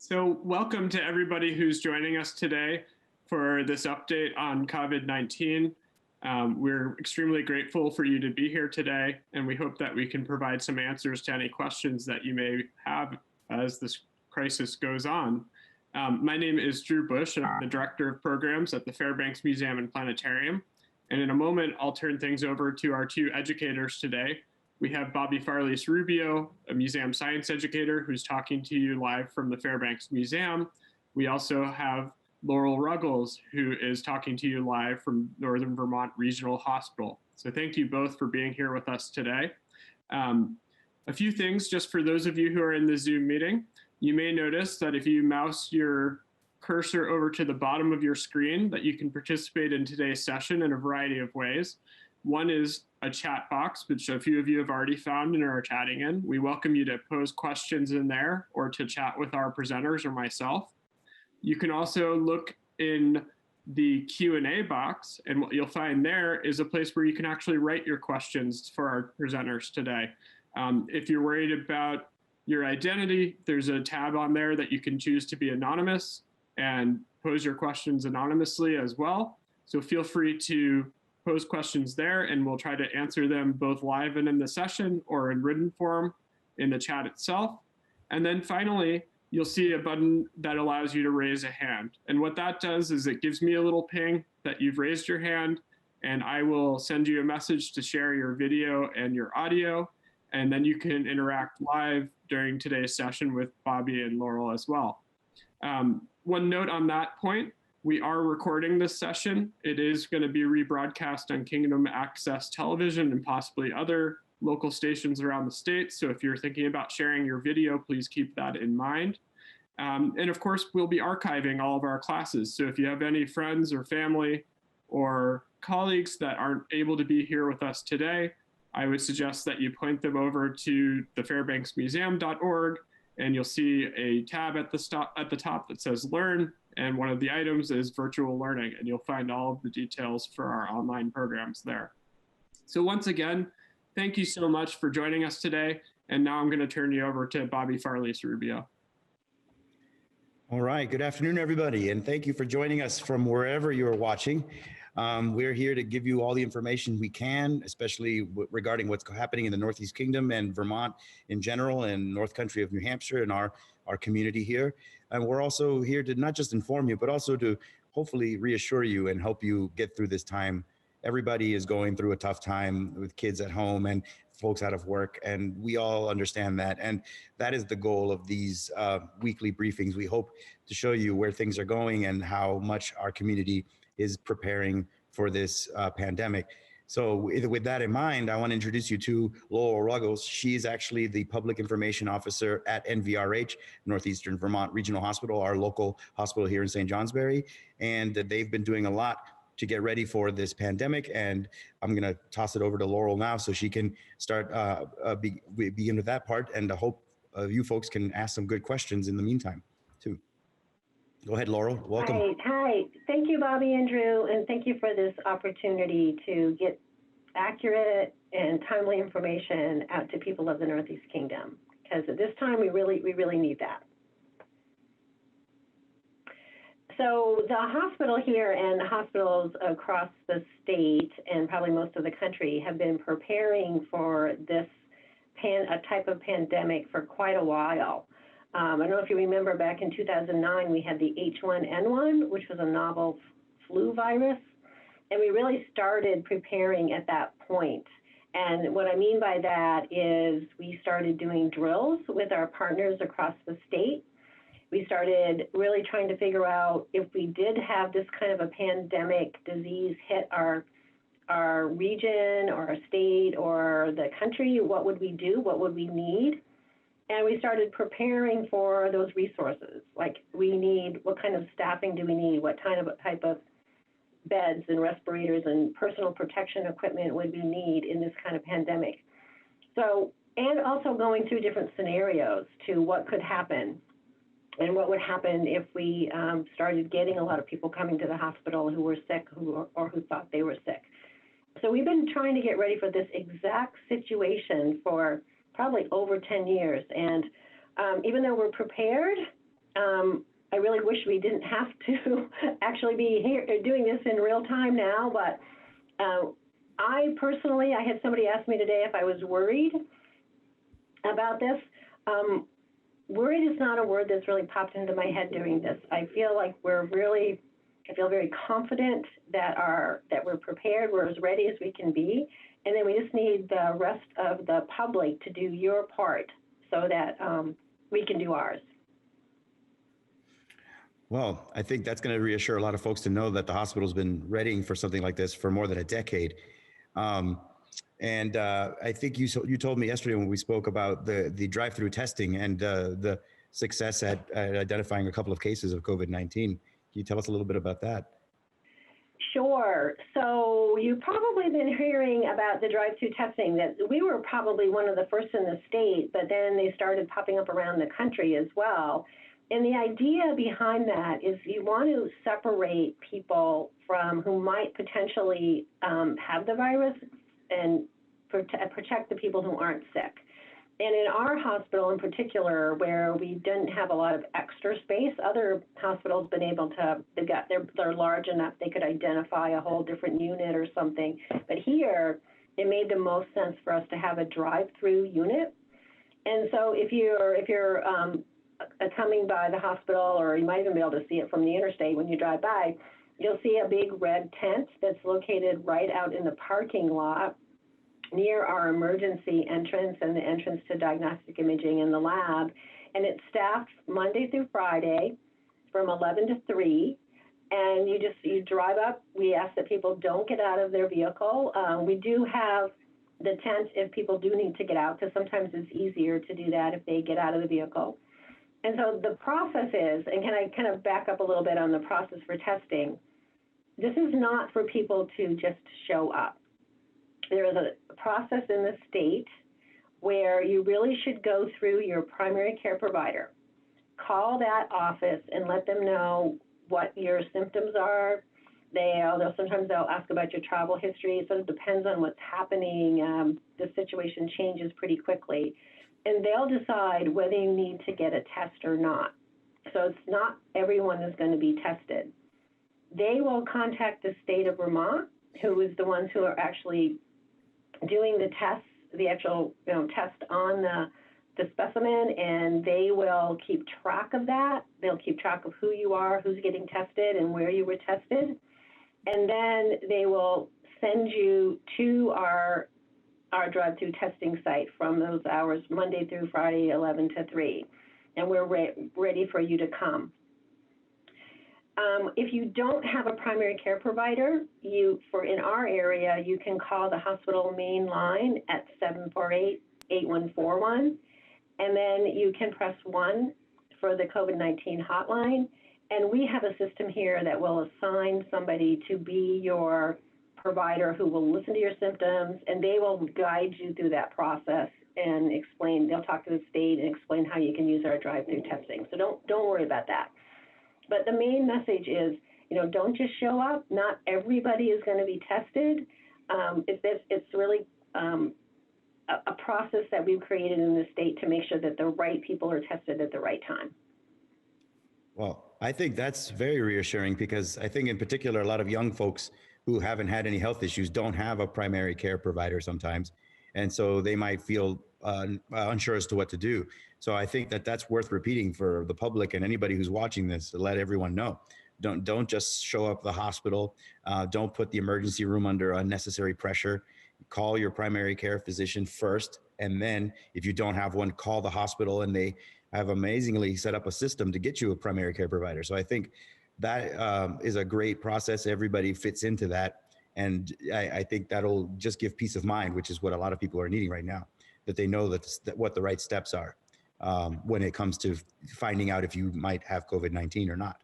So welcome to everybody who's joining us today for this update on COVID-19. We're extremely grateful for you to be here today, and we hope that we can provide some answers to any questions that you may have as this crisis goes on. My name is Drew Bush, and I'm the Director of Programs at the Fairbanks Museum and Planetarium. And in a moment, I'll turn things over to our two educators today. We have Bobby Farlice-Rubio, a museum science educator who's talking to you live from the Fairbanks Museum. We also have Laurel Ruggles, who is talking to you live from Northern Vermont Regional Hospital. So thank you both for being here with us today. A few things just for those of you who are in the Zoom meeting. You may notice that if you mouse your cursor over to the bottom of your screen, that you can participate in today's session in a variety of ways. One is a chat box, which a few of you have already found and are chatting in. We welcome you to pose questions in there or to chat with our presenters or myself. You can also look in the Q&A box, and what you'll find there is a place where you can actually write your questions for our presenters today. If you're worried about your identity, there's a tab on there that you can choose to be anonymous and pose your questions anonymously as well. So feel free to pose questions there, and we'll try to answer them both live and in the session or in written form in the chat itself. And then finally, you'll see a button that allows you to raise a hand. And what that does is it gives me a little ping that you've raised your hand, and I will send you a message to share your video and your audio, and then you can interact live during today's session with Bobby and Laurel as well. One note on that point, we are recording this session. It is going to be rebroadcast on Kingdom Access Television and possibly other local stations around the state. So if you're thinking about sharing your video, please keep that in mind. And of course, we'll be archiving all of our classes. So if you have any friends or family or colleagues that aren't able to be here with us today, I would suggest that you point them over to the fairbanksmuseum.org, and you'll see a tab at the top that says Learn, and one of the items is virtual learning, and you'll find all of the details for our online programs there. So once again, thank you so much for joining us today, and now I'm going to turn you over to Bobby Farlice-Rubio. All right, good afternoon, everybody, and thank you for joining us from wherever you're watching. We're here to give you all the information we can, especially regarding what's happening in the Northeast Kingdom and Vermont in general, and North Country of New Hampshire and our community here. And we're also here to not just inform you, but also to hopefully reassure you and help you get through this time. Everybody is going through a tough time with kids at home and folks out of work, and we all understand that. And that is the goal of these weekly briefings. We hope to show you where things are going and how much our community is preparing for this pandemic. So with that in mind, I want to introduce you to Laurel Ruggles. She's actually the Public Information Officer at NVRH, Northeastern Vermont Regional Hospital, our local hospital here in St. Johnsbury. And they've been doing a lot to get ready for this pandemic. And I'm going to toss it over to Laurel now so she can start begin with that part. And I hope you folks can ask some good questions in the meantime, too. Go ahead, Laurel. Welcome. Hi. Thank you, Bobby and Drew, and thank you for this opportunity to get accurate and timely information out to people of the Northeast Kingdom, because at this time we really need that. So the hospital here and hospitals across the state and probably most of the country have been preparing for this a type of pandemic for quite a while. I don't know if you remember back in 2009, we had the H1N1, which was a novel flu virus, and we really started preparing at that point. And what I mean by that is we started doing drills with our partners across the state. We started really trying to figure out if we did have this kind of a pandemic disease hit our region or our state or the country, what would we do? What would we need? And we started preparing for those resources. Like what kind of staffing do we need? What type of beds and respirators and personal protection equipment would we need in this kind of pandemic? So, and also going through different scenarios to what could happen and what would happen if we started getting a lot of people coming to the hospital who were sick or who thought they were sick. So we've been trying to get ready for this exact situation for probably over 10 years. And even though we're prepared, I really wish we didn't have to actually be here doing this in real time now, but I personally, I had somebody ask me today if I was worried about this. Worried is not a word that's really popped into my head during this. I feel like I feel very confident that we're prepared, we're as ready as we can be, and then we just need the rest of the public to do your part so that we can do ours. Well, I think that's going to reassure a lot of folks to know that the hospital's been readying for something like this for more than a decade. I think you told me yesterday when we spoke about the drive-through testing and the success at identifying a couple of cases of COVID-19. Can you tell us a little bit about that? Sure. So you've probably been hearing about the drive-through testing, that we were probably one of the first in the state, but then they started popping up around the country as well. And the idea behind that is you want to separate people from who might potentially have the virus and protect the people who aren't sick. And in our hospital in particular, where we didn't have a lot of extra space, other hospitals been able to, they're large enough they could identify a whole different unit or something. But here, it made the most sense for us to have a drive-through unit. And so if you're coming by the hospital, or you might even be able to see it from the interstate when you drive by, you'll see a big red tent that's located right out in the parking lot near our emergency entrance and the entrance to diagnostic imaging in the lab. And it's staffed Monday through Friday from 11 to 3. And you drive up. We ask that people don't get out of their vehicle. We do have the tent if people do need to get out, because sometimes it's easier to do that if they get out of the vehicle. And so the process is, and can I kind of back up a little bit on the process for testing? This is not for people to just show up. There is a process in the state where you really should go through your primary care provider. Call that office and let them know what your symptoms are. Sometimes they'll ask about your travel history. It sort of depends on what's happening. The situation changes pretty quickly. And they'll decide whether you need to get a test or not. So it's not everyone is going to be tested. They will contact the state of Vermont, who is the ones who are actually doing the tests, the actual test on the specimen, and they will keep track of that. They'll keep track of who you are, who's getting tested, and where you were tested. And then they will send you to our drive-through testing site from those hours, Monday through Friday, 11 to 3. And we're ready for you to come. If you don't have a primary care provider, in our area, you can call the hospital main line at 748-8141, and then you can press 1 for the COVID-19 hotline. And we have a system here that will assign somebody to be your provider who will listen to your symptoms, and they will guide you through that process and explain. They'll talk to the state and explain how you can use our drive-through testing. So don't worry about that. But the main message is, don't just show up. Not everybody is going to be tested. It's really a process that we've created in the state to make sure that the right people are tested at the right time. Well, I think that's very reassuring, because I think in particular, a lot of young folks who haven't had any health issues don't have a primary care provider sometimes. And so they might feel unsure as to what to do. So I think that that's worth repeating for the public and anybody who's watching this, to let everyone know. Don't just show up at the hospital. Don't put the emergency room under unnecessary pressure. Call your primary care physician first. And then if you don't have one, call the hospital, and they have amazingly set up a system to get you a primary care provider. So I think that is a great process. Everybody fits into that. And I think that'll just give peace of mind, which is what a lot of people are needing right now, that they know that what the right steps are when it comes to finding out if you might have COVID-19 or not.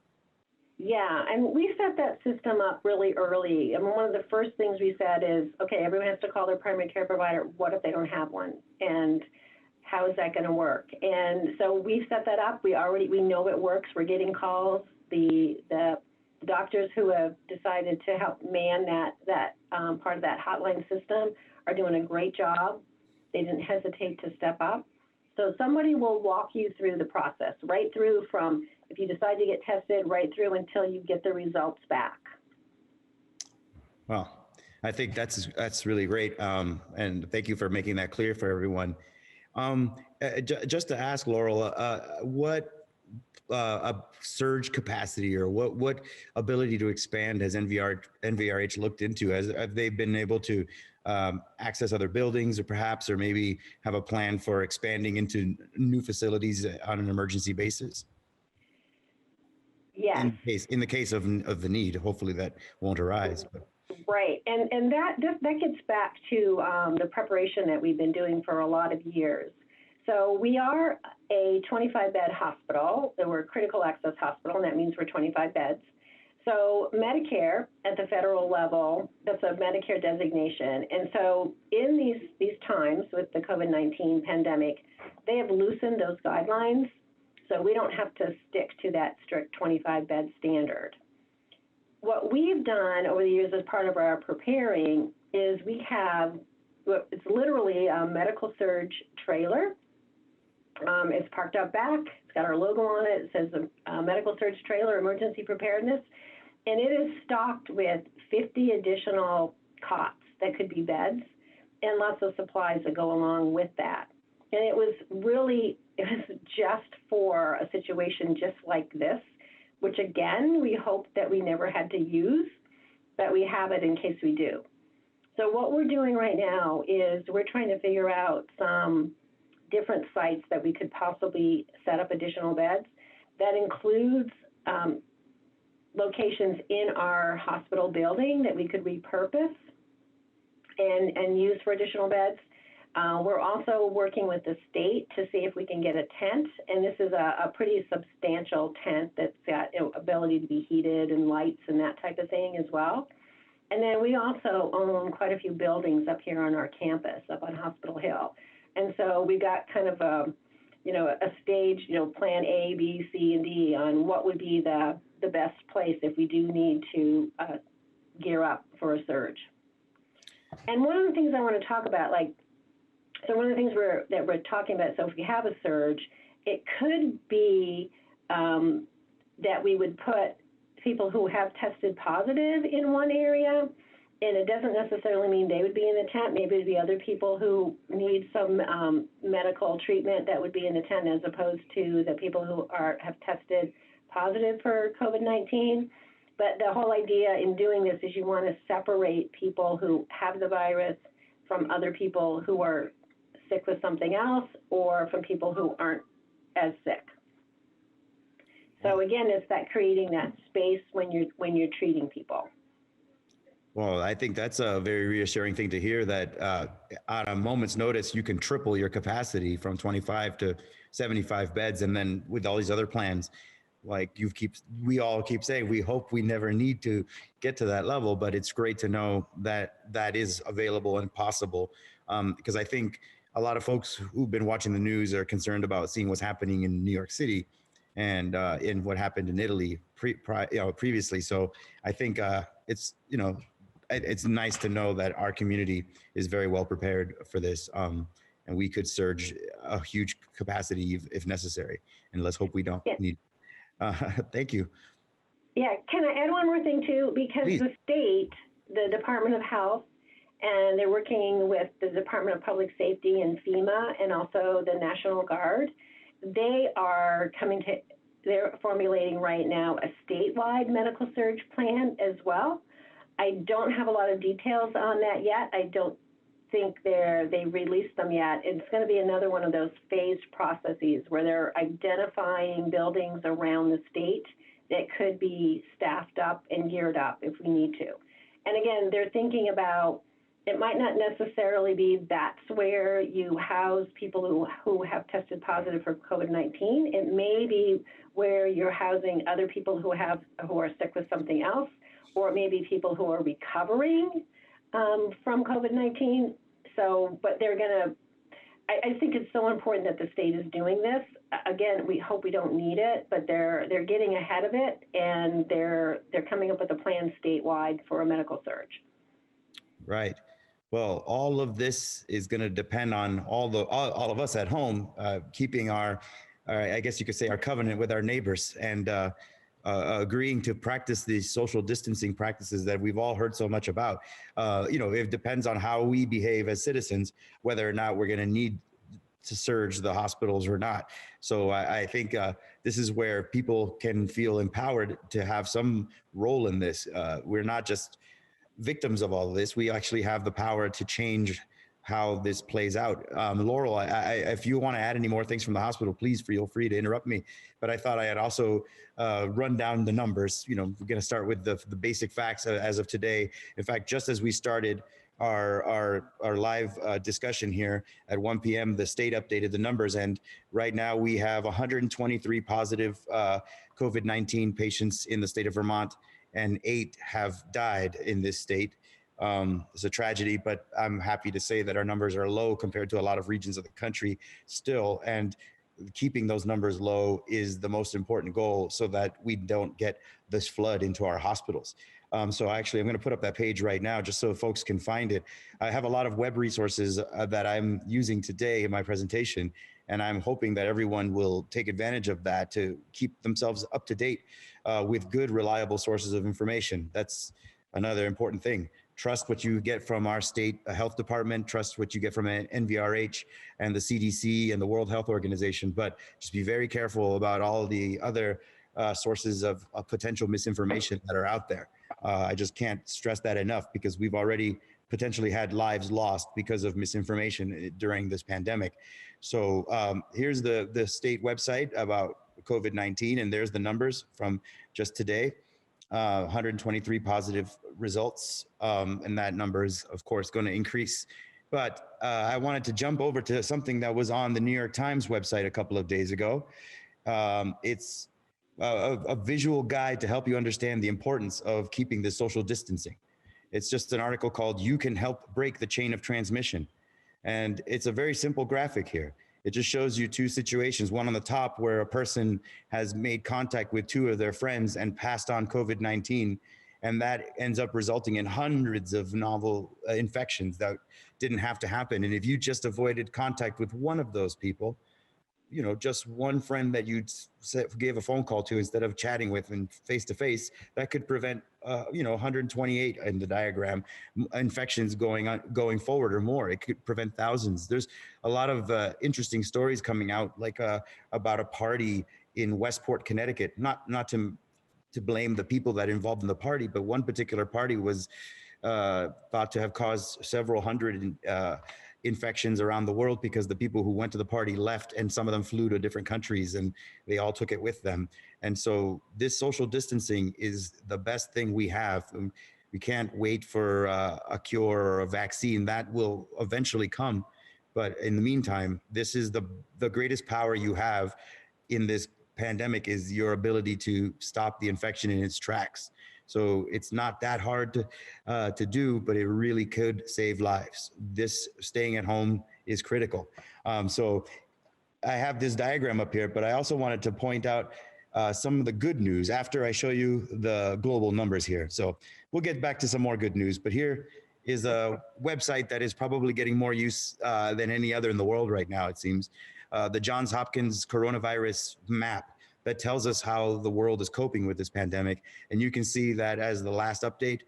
Yeah, and we set that system up really early. I mean, one of the first things we said is, okay, everyone has to call their primary care provider. What if they don't have one? And how is that going to work? And so we've set that up. We know it works. We're getting calls. The doctors who have decided to help man that part of that hotline system are doing a great job. They didn't hesitate to step up. So somebody will walk you through the process, right through from if you decide to get tested, right through until you get the results back. Well, I think that's really great, and thank you for making that clear for everyone. Just to ask Laurel, what a surge capacity or what ability to expand has NVRH looked into? Have they been able to access other buildings or perhaps, or maybe have a plan for expanding into new facilities on an emergency basis? Yes. In the case of the need, hopefully that won't arise. But. Right, and that gets back to the preparation that we've been doing for a lot of years. So we are a 25-bed hospital. We're a critical access hospital, and that means we're 25 beds. So Medicare at the federal level, that's a Medicare designation. And so in these times with the COVID-19 pandemic, they have loosened those guidelines. So we don't have to stick to that strict 25-bed standard. What we've done over the years as part of our preparing is we have, it's literally a medical surge trailer. It's parked out back. It's got our logo on it. It says medical surge trailer, emergency preparedness. And it is stocked with 50 additional cots that could be beds and lots of supplies that go along with that. And it was just for a situation just like this, which again, we hope that we never had to use, but we have it in case we do. So what we're doing right now is we're trying to figure out some different sites that we could possibly set up additional beds. That includes locations in our hospital building that we could repurpose and use for additional beds. We're also working with the state to see if we can get a tent, and this is a pretty substantial tent that's got ability to be heated and lights and that type of thing as well. And then we also own quite a few buildings up here on our campus, up on Hospital Hill. And so we got kind of a stage, plan A, B, C, and D on what would be the best place if we do need to gear up for a surge. And one of the things I want to talk about, so one of the things that we're talking about, so if we have a surge, it could be that we would put people who have tested positive in one area, and it doesn't necessarily mean they would be in the tent. Maybe it'd be other people who need some medical treatment that would be in the tent as opposed to the people who have tested positive for COVID-19. But the whole idea in doing this is you want to separate people who have the virus from other people who are sick with something else or from people who aren't as sick. So again, it's that creating that space when you're treating people. Well, I think that's a very reassuring thing to hear, that on a moment's notice, you can triple your capacity from 25 to 75 beds. And then with all these other plans, like we all keep saying, we hope we never need to get to that level, but it's great to know that that is available and possible. Because I think a lot of folks who've been watching the news are concerned about seeing what's happening in New York City and in what happened in Italy previously. So I think it's nice to know that our community is very well prepared for this, and we could surge a huge capacity if necessary. And let's hope we don't need. Thank you. Yeah, can I add one more thing too? Because Please. The state, the Department of Health, and they're working with the Department of Public Safety and FEMA and also the National Guard. They're formulating right now a statewide medical surge plan as well. I don't have a lot of details on that yet. I don't think they released them yet. It's going to be another one of those phased processes where they're identifying buildings around the state that could be staffed up and geared up if we need to. And again, they're thinking about, it might not necessarily be that's where you house people who have tested positive for COVID-19. It may be where you're housing other people who are sick with something else, or maybe people who are recovering from COVID-19. So, but I think it's so important that the state is doing this. Again, we hope we don't need it, but they're getting ahead of it, and they're coming up with a plan statewide for a medical surge. Right. Well, all of this is going to depend on all of us at home keeping I guess you could say, our covenant with our neighbors and agreeing to practice these social distancing practices that we've all heard so much about. It depends on how we behave as citizens, whether or not we're going to need to surge the hospitals or not. So I think this is where people can feel empowered to have some role in this. We're not just victims of all of this. We actually have the power to change how this plays out. Laurel, if you want to add any more things from the hospital, please feel free to interrupt me. But I thought I had also run down the numbers. We're going to start with the basic facts as of today. In fact, just as we started our live discussion here at 1 p.m., the state updated the numbers, and right now we have 123 positive COVID-19 patients in the state of Vermont, and 8 have died in this state. It's a tragedy, but I'm happy to say that our numbers are low compared to a lot of regions of the country still, and keeping those numbers low is the most important goal so that we don't get this flood into our hospitals. So actually, I'm going to put up that page right now just so folks can find it. I have a lot of web resources that I'm using today in my presentation, and I'm hoping that everyone will take advantage of that to keep themselves up to date with good, reliable sources of information. That's another important thing. Trust what you get from our state health department, trust what you get from NVRH and the CDC and the World Health Organization, but just be very careful about all the other sources of potential misinformation that are out there. I just can't stress that enough because we've already potentially had lives lost because of misinformation during this pandemic. So here's the state website about COVID-19, and there's the numbers from just today. 123 positive results, and that number is, of course, going to increase. But I wanted to jump over to something that was on the New York Times website a couple of days ago. It's a visual guide to help you understand the importance of keeping this social distancing. It's just an article called "You Can Help Break the Chain of Transmission." And it's a very simple graphic here. It just shows you two situations, one on the top where a person has made contact with 2 of their friends and passed on COVID-19, and that ends up resulting in hundreds of novel infections that didn't have to happen. And if you just avoided contact with one of those people, just one friend that you gave a phone call to instead of chatting with and face to face, that could prevent 128 in the diagram infections going forward or more. It could prevent thousands. There's a lot of interesting stories coming out, like about a party in Westport, Connecticut. Not to blame the people that involved in the party, but one particular party was thought to have caused several hundred infections around the world because the people who went to the party left, and some of them flew to different countries and they all took it with them. And so this social distancing is the best thing we have. We can't wait for a cure or a vaccine. That will eventually come. But in the meantime, this is the greatest power you have in this pandemic, is your ability to stop the infection in its tracks. So it's not that hard to do, but it really could save lives. This staying at home is critical. So I have this diagram up here, but I also wanted to point out some of the good news after I show you the global numbers here. So we'll get back to some more good news, but here is a website that is probably getting more use than any other in the world right now, it seems. The Johns Hopkins coronavirus map that tells us how the world is coping with this pandemic. And you can see that as the last update,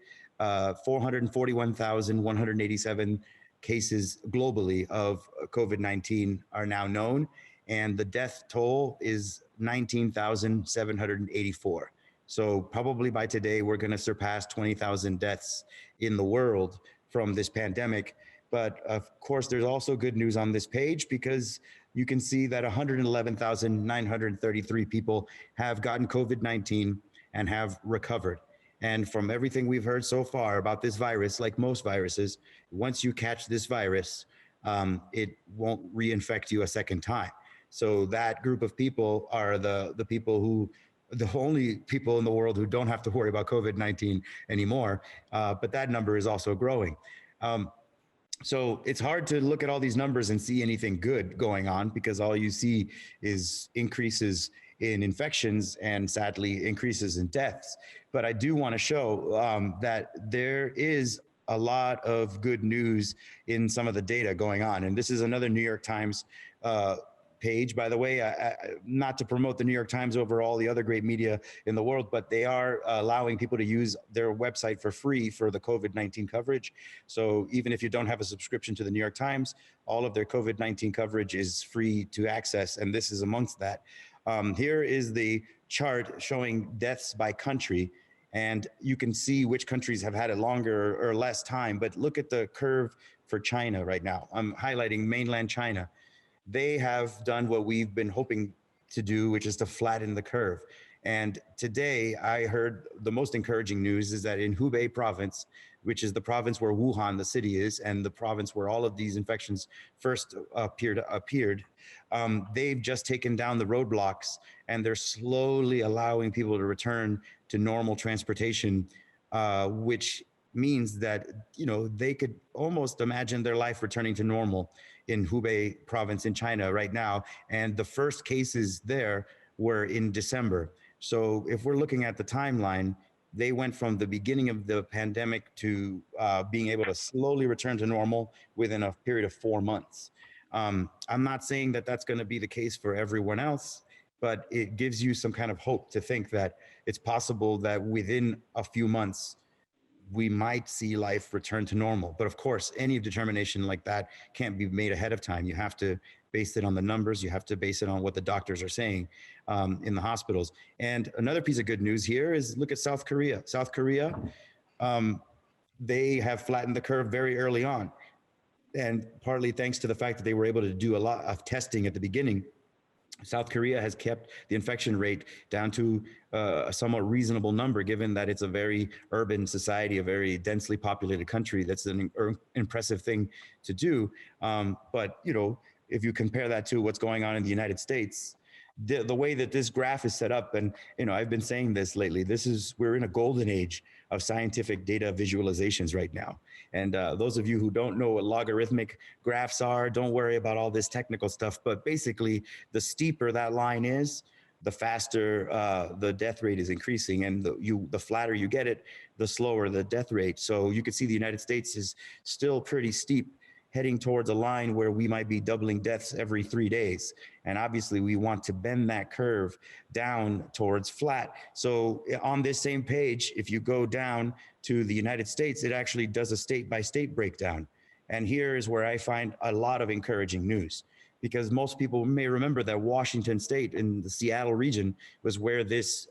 441,187 cases globally of COVID-19 are now known, and the death toll is 19,784. So probably by today, we're going to surpass 20,000 deaths in the world from this pandemic. But of course, there's also good news on this page, because you can see that 111,933 people have gotten COVID-19 and have recovered. And from everything we've heard so far about this virus, like most viruses, once you catch this virus, it won't reinfect you a second time. So that group of people are the only people in the world who don't have to worry about COVID-19 anymore. But that number is also growing. So it's hard to look at all these numbers and see anything good going on, because all you see is increases in infections and, sadly, increases in deaths. But I do want to show that there is a lot of good news in some of the data going on. And this is another New York Times page, by the way, not to promote the New York Times over all the other great media in the world, but they are allowing people to use their website for free for the COVID-19 coverage. So even if you don't have a subscription to the New York Times, all of their COVID-19 coverage is free to access, and this is amongst that. Here is the chart showing deaths by country, and you can see which countries have had it longer or less time, but look at the curve for China right now. I'm highlighting mainland China. They have done what we've been hoping to do, which is to flatten the curve. And today I heard the most encouraging news is that in Hubei province, which is the province where Wuhan, the city is, and the province where all of these infections first appeared, they've just taken down the roadblocks, and they're slowly allowing people to return to normal transportation, which means that, you know, they could almost imagine their life returning to normal in Hubei province in China right now. And the first cases there were in December. So if we're looking at the timeline, they went from the beginning of the pandemic to being able to slowly return to normal within a period of 4 months. I'm not saying that that's going to be the case for everyone else, but it gives you some kind of hope to think that it's possible that within a few months, we might see life return to normal. But of course, any determination like that can't be made ahead of time. You have to base it on the numbers. You have to base it on what the doctors are saying in the hospitals. And another piece of good news here is look at South Korea. South Korea, they have flattened the curve very early on. And partly thanks to the fact that they were able to do a lot of testing at the beginning, South Korea has kept the infection rate down to a somewhat reasonable number, given that it's a very urban society, a very densely populated country. That's an impressive thing to do. But, you know, if you compare that to what's going on in the United States, the way that this graph is set up, and, you know, I've been saying this lately, we're in a golden age of scientific data visualizations right now. And those of you who don't know what logarithmic graphs are, don't worry about all this technical stuff. But basically, the steeper that line is, the faster the death rate is increasing. And the flatter you get it, the slower the death rate. So you can see the United States is still pretty steep, heading towards a line where we might be doubling deaths every 3 days. And obviously we want to bend that curve down towards flat. So on this same page, if you go down to the United States, it actually does a state-by-state breakdown. And here is where I find a lot of encouraging news, because most people may remember that Washington State in the Seattle region was where this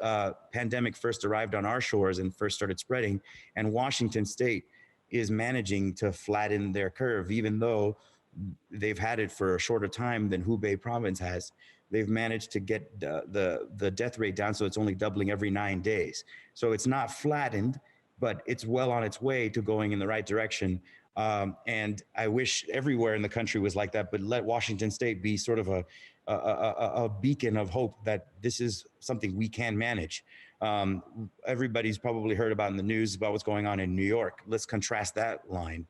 pandemic first arrived on our shores and first started spreading. And Washington State is managing to flatten their curve, even though they've had it for a shorter time than Hubei province has. They've managed to get the death rate down, so it's only doubling every 9 days. So it's not flattened, but it's well on its way to going in the right direction. And I wish everywhere in the country was like that, but let Washington State be sort of a beacon of hope that this is something we can manage. Everybody's probably heard about in the news about what's going on in New York. Let's contrast that line.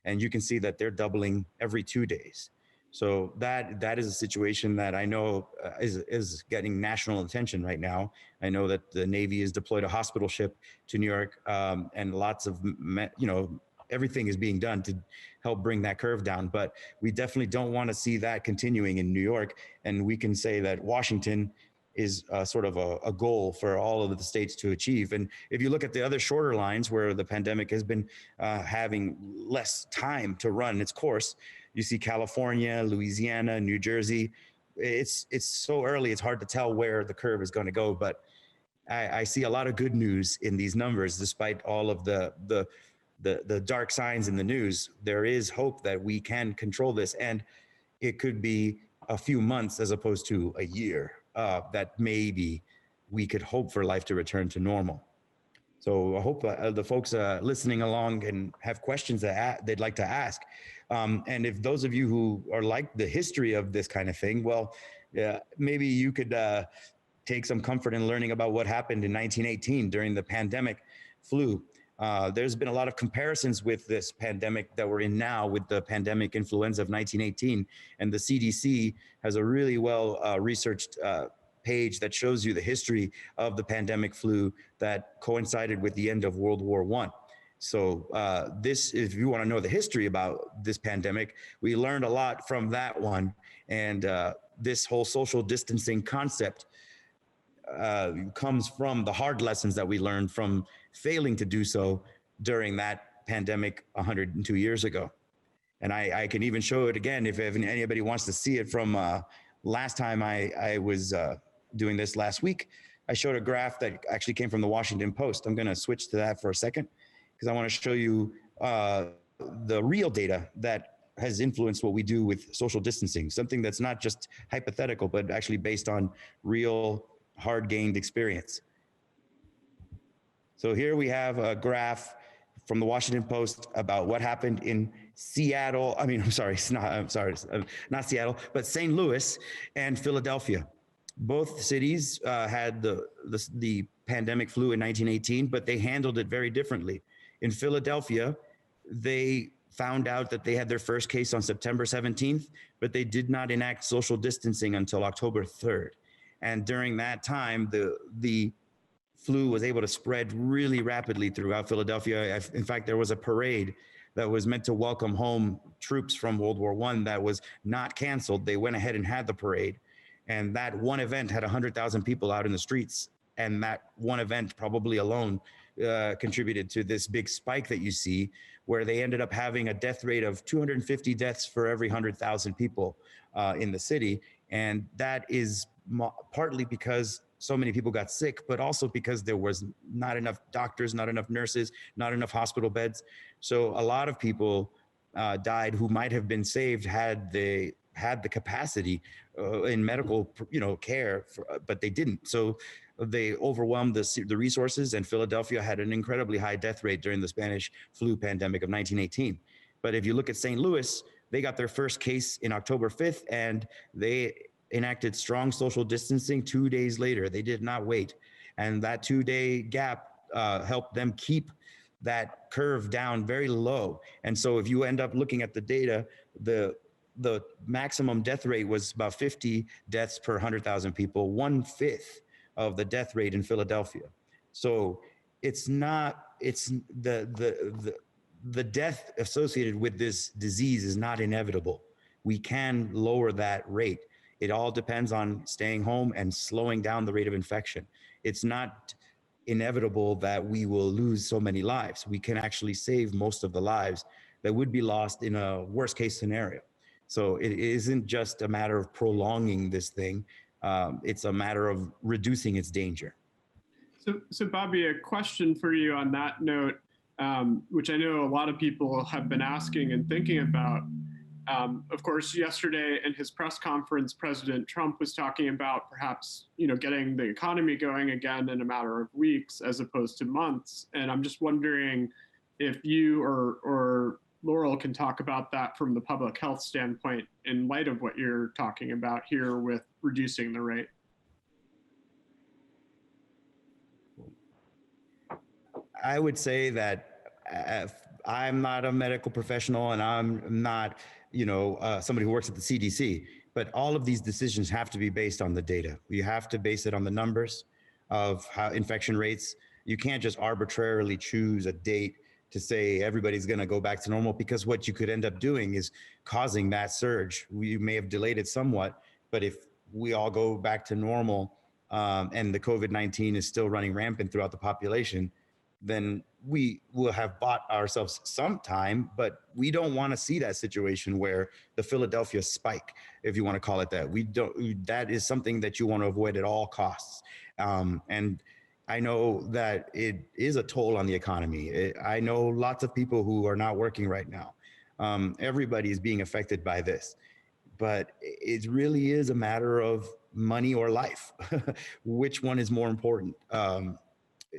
And you can see that they're doubling every 2 days. So that is a situation that I know is getting national attention right now. I know that the Navy has deployed a hospital ship to New York, and lots of, you know, everything is being done to help bring that curve down. But we definitely don't want to see that continuing in New York. And we can say that Washington is sort of a goal for all of the states to achieve. And if you look at the other shorter lines where the pandemic has been having less time to run its course, you see California, Louisiana, New Jersey. It's so early, it's hard to tell where the curve is going to go. But I see a lot of good news in these numbers, despite all of the dark signs in the news. There is hope that we can control this, and it could be a few months as opposed to a year that maybe we could hope for life to return to normal. So I hope the folks listening along can have questions that they'd like to ask. And if those of you who are like the history of this kind of thing, well, maybe you could take some comfort in learning about what happened in 1918 during the pandemic flu. There's been a lot of comparisons with this pandemic that we're in now with the pandemic influenza of 1918. And the CDC has a really well researched page that shows you the history of the pandemic flu that coincided with the end of World War I. So this, if you want to know the history about this pandemic, we learned a lot from that one. And this whole social distancing concept comes from the hard lessons that we learned from failing to do so during that pandemic 102 years ago. And I can even show it again if anybody wants to see it from last time I was doing this last week. I showed a graph that actually came from the Washington Post. I'm going to switch to that for a second because I want to show you the real data that has influenced what we do with social distancing, something that's not just hypothetical, but actually based on real hard-gained experience. So here we have a graph from the Washington Post about what happened in Seattle. I mean, not Seattle, but St. Louis and Philadelphia. Both cities had the pandemic flu in 1918, but they handled it very differently. In Philadelphia, they found out that they had their first case on September 17th, but they did not enact social distancing until October 3rd. And during that time, the flu was able to spread really rapidly throughout Philadelphia. In fact, there was a parade that was meant to welcome home troops from World War I that was not canceled. They went ahead and had the parade. And that one event had 100,000 people out in the streets. And that one event probably alone contributed to this big spike that you see, where they ended up having a death rate of 250 deaths for every 100,000 people in the city. And that is partly because so many people got sick, but also because there was not enough doctors, not enough nurses, not enough hospital beds. So a lot of people died who might have been saved had they had the capacity in medical, care, but they didn't. So they overwhelmed the resources, and Philadelphia had an incredibly high death rate during the Spanish flu pandemic of 1918. But if you look at St. Louis, they got their first case in October 5th, and they enacted strong social distancing 2 days later. They did not wait. And that 2-day gap helped them keep that curve down very low. And so if you end up looking at the data, the maximum death rate was about 50 deaths per 100,000 people, 1/5 of the death rate in Philadelphia. So it's the death associated with this disease is not inevitable. We can lower that rate. It all depends on staying home and slowing down the rate of infection. It's not inevitable that we will lose so many lives. We can actually save most of the lives that would be lost in a worst case scenario. So it isn't just a matter of prolonging this thing. It's a matter of reducing its danger. So Bobby, a question for you on that note, which I know a lot of people have been asking and thinking about. Of course, yesterday in his press conference, President Trump was talking about perhaps, getting the economy going again in a matter of weeks as opposed to months. And I'm just wondering if you or Laurel can talk about that from the public health standpoint in light of what you're talking about here with reducing the rate. I would say that I'm not a medical professional, and I'm not, somebody who works at the CDC, but all of these decisions have to be based on the data. You have to base it on the numbers of how infection rates. You can't just arbitrarily choose a date to say everybody's going to go back to normal, because what you could end up doing is causing that surge. We may have delayed it somewhat, but if we all go back to normal and the COVID-19 is still running rampant throughout the population, then we will have bought ourselves some time, but we don't want to see that situation where the Philadelphia spike, if you want to call it that. That is something that you want to avoid at all costs. And I know that it is a toll on the economy. I know lots of people who are not working right now. Everybody is being affected by this, but it really is a matter of money or life. Which one is more important?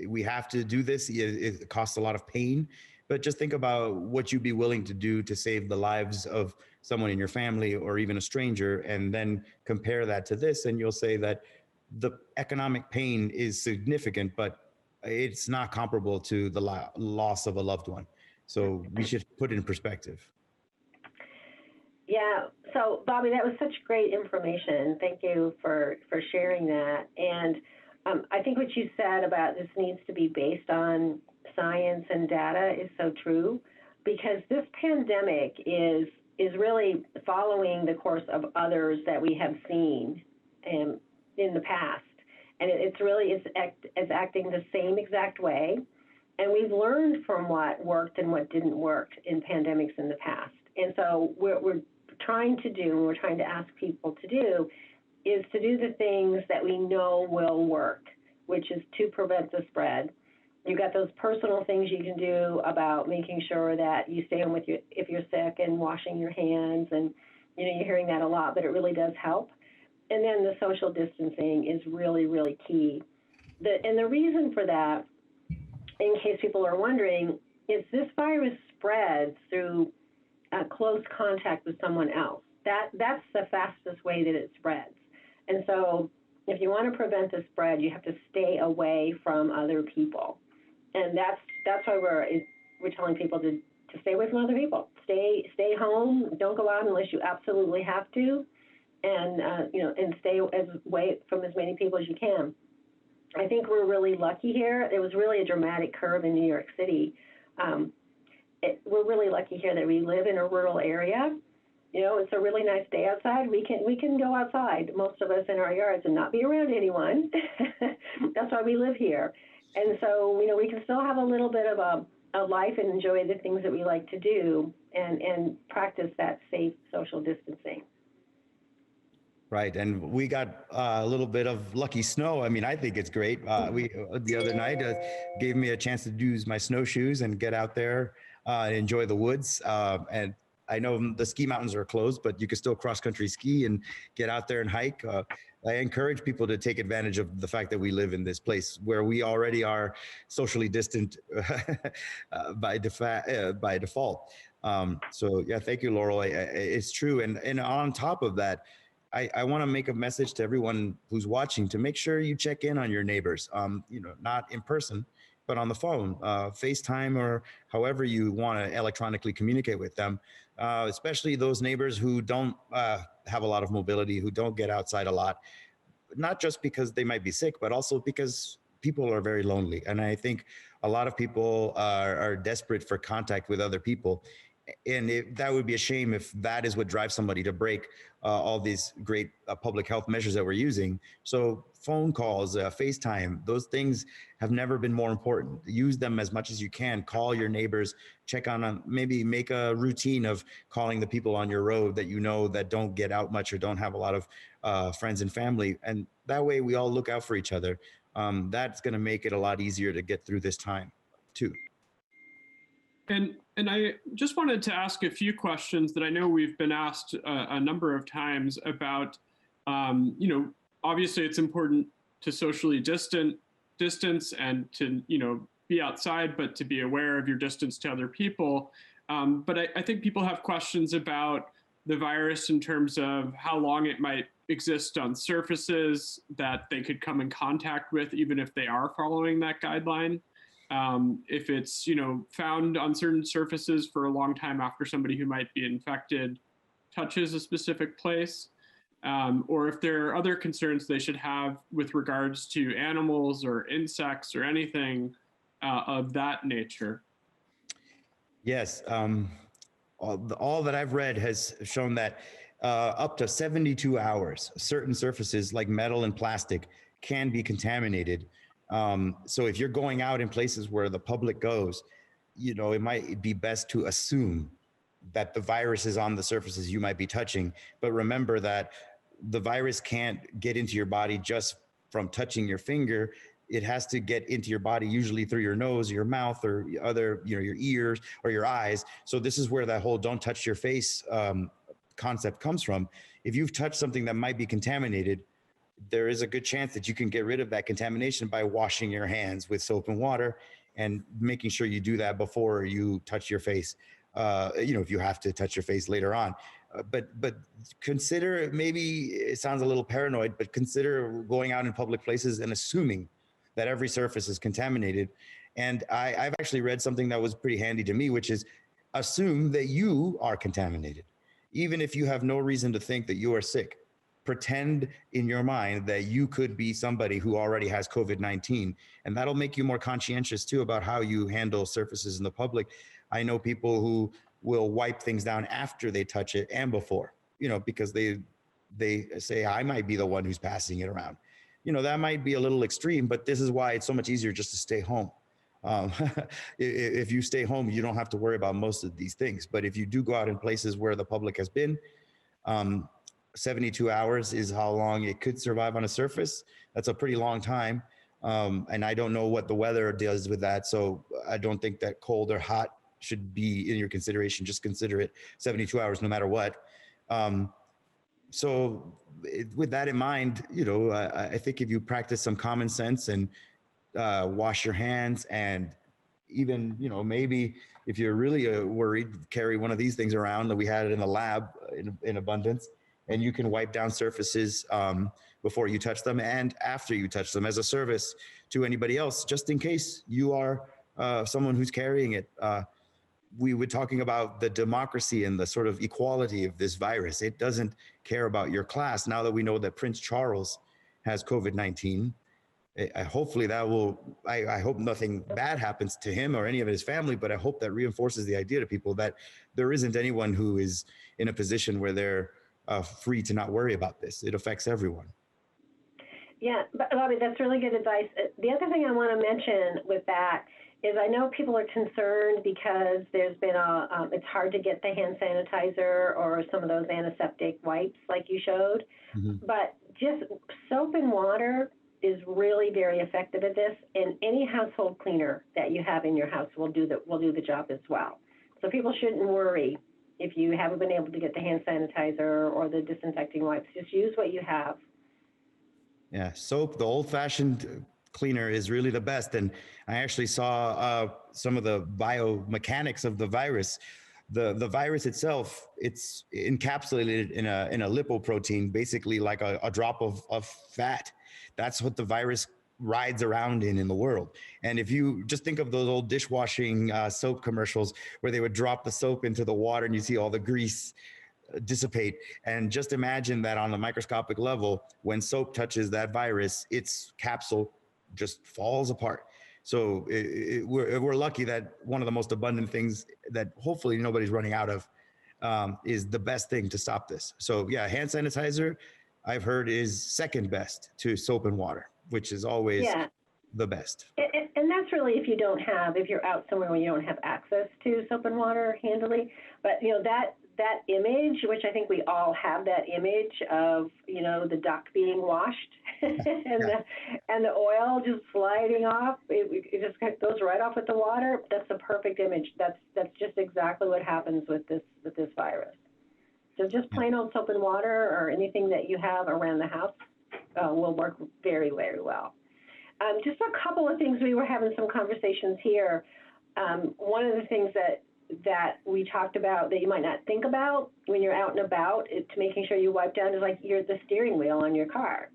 We have to do this. It costs a lot of pain, but just think about what you'd be willing to do to save the lives of someone in your family or even a stranger, and then compare that to this, and you'll say that the economic pain is significant, but it's not comparable to the loss of a loved one. So we should put it in perspective. Yeah. So, Bobby, that was such great information. Thank you for sharing that. And I think what you said about this needs to be based on science and data is so true, because this pandemic is really following the course of others that we have seen in the past. And it's acting the same exact way. And we've learned from what worked and what didn't work in pandemics in the past. And so we're trying to do, and we're trying to ask people to do, is to do the things that we know will work, which is to prevent the spread. You've got those personal things you can do about making sure that you stay home if you're sick, and washing your hands, and you're hearing that a lot, but it really does help. And then the social distancing is really, really key. And the reason for that, in case people are wondering, is this virus spreads through close contact with someone else. That's the fastest way that it spreads. And so if you want to prevent the spread, you have to stay away from other people. And that's why we're telling people to stay away from other people. Stay home. Don't go out unless you absolutely have to, and and stay away from as many people as you can. I think we're really lucky here. It was really a dramatic curve in New York City. We're really lucky here that we live in a rural area. It's a really nice day outside. We can go outside, most of us, in our yards and not be around anyone. That's why we live here. And so, we can still have a little bit of a life and enjoy the things that we like to do, and practice that safe social distancing. Right, and we got a little bit of lucky snow. I mean, I think it's great. We the other night gave me a chance to use my snowshoes and get out there and enjoy the woods. And I know the ski mountains are closed, but you can still cross-country ski and get out there and hike. I encourage people to take advantage of the fact that we live in this place where we already are socially distant by default. So yeah, thank you, Laurel. It's true, and on top of that, I want to make a message to everyone who's watching to make sure you check in on your neighbors, not in person, but on the phone, FaceTime, or however you want to electronically communicate with them, especially those neighbors who don't have a lot of mobility, who don't get outside a lot, not just because they might be sick, but also because people are very lonely. And I think a lot of people are desperate for contact with other people. And that would be a shame if that is what drives somebody to break all these great public health measures that we're using. So phone calls, FaceTime, those things have never been more important. Use them as much as you can. Call your neighbors, check on them, maybe make a routine of calling the people on your road that that don't get out much or don't have a lot of friends and family. And that way we all look out for each other. That's going to make it a lot easier to get through this time too. And I just wanted to ask a few questions that I know we've been asked a number of times about, obviously it's important to socially distance and to, be outside, but to be aware of your distance to other people. But I think people have questions about the virus in terms of how long it might exist on surfaces that they could come in contact with, even if they are following that guideline. If it's, found on certain surfaces for a long time after somebody who might be infected touches a specific place, or if there are other concerns they should have with regards to animals or insects or anything of that nature. Yes, all that I've read has shown that up to 72 hours, certain surfaces like metal and plastic can be contaminated. So if you're going out in places where the public goes, it might be best to assume that the virus is on the surfaces you might be touching. But remember that the virus can't get into your body just from touching your finger. It has to get into your body, usually through your nose, your mouth, or other, your ears or your eyes. So this is where that whole don't touch your face concept comes from. If you've touched something that might be contaminated, there is a good chance that you can get rid of that contamination by washing your hands with soap and water and making sure you do that before you touch your face. If you have to touch your face later on. But consider, maybe it sounds a little paranoid, but consider going out in public places and assuming that every surface is contaminated. And I've actually read something that was pretty handy to me, which is assume that you are contaminated, even if you have no reason to think that you are sick. pretend in your mind that you could be somebody who already has COVID-19. And that'll make you more conscientious too about how you handle surfaces in the public. I know people who will wipe things down after they touch it and before, because they say, I might be the one who's passing it around. That might be a little extreme, but this is why it's so much easier just to stay home. If you stay home, you don't have to worry about most of these things. But if you do go out in places where the public has been, 72 hours is how long it could survive on a surface. That's a pretty long time. And I don't know what the weather does with that. So I don't think that cold or hot should be in your consideration. Just consider it 72 hours no matter what. With that in mind, I think if you practice some common sense and wash your hands, and even, maybe if you're really worried, carry one of these things around that we had it in the lab in abundance, and you can wipe down surfaces before you touch them and after you touch them as a service to anybody else, just in case you are someone who's carrying it. We were talking about the democracy and the sort of equality of this virus. It doesn't care about your class. Now that we know that Prince Charles has COVID-19, hopefully I hope nothing bad happens to him or any of his family, but I hope that reinforces the idea to people that there isn't anyone who is in a position where they're free to not worry about this. It affects everyone. Yeah, Bobby, that's really good advice. The other thing I want to mention with that is I know people are concerned because there's been it's hard to get the hand sanitizer or some of those antiseptic wipes like you showed, but just soap and water is really very effective at this, and any household cleaner that you have in your house will do the job as well. So people shouldn't worry if you haven't been able to get the hand sanitizer or the disinfecting wipes. Just use what you have. Yeah, soap, the old-fashioned cleaner is really the best. And I actually saw some of the biomechanics of the virus. The virus itself, it's encapsulated in a lipoprotein, basically like a drop of fat. That's what the virus rides around in the world. And if you just think of those old dishwashing soap commercials where they would drop the soap into the water and you see all the grease dissipate, and just imagine that on a microscopic level, when soap touches that virus, its capsule just falls apart. So we're lucky that one of the most abundant things that hopefully nobody's running out of is the best thing to stop this. So yeah, hand sanitizer, I've heard, is second best to soap and water, which is always the best. And that's really if you're out somewhere where you don't have access to soap and water handily. But that image, which I think we all have that image of, the duck being washed and the oil just sliding off, it just goes right off with the water. That's a perfect image. That's just exactly what happens with this virus. So just plain old soap and water or anything that you have around the house will work very, very well. Just a couple of things. We were having some conversations here. One of the things that we talked about that you might not think about when you're out and about to making sure you wipe down is like the steering wheel on your car.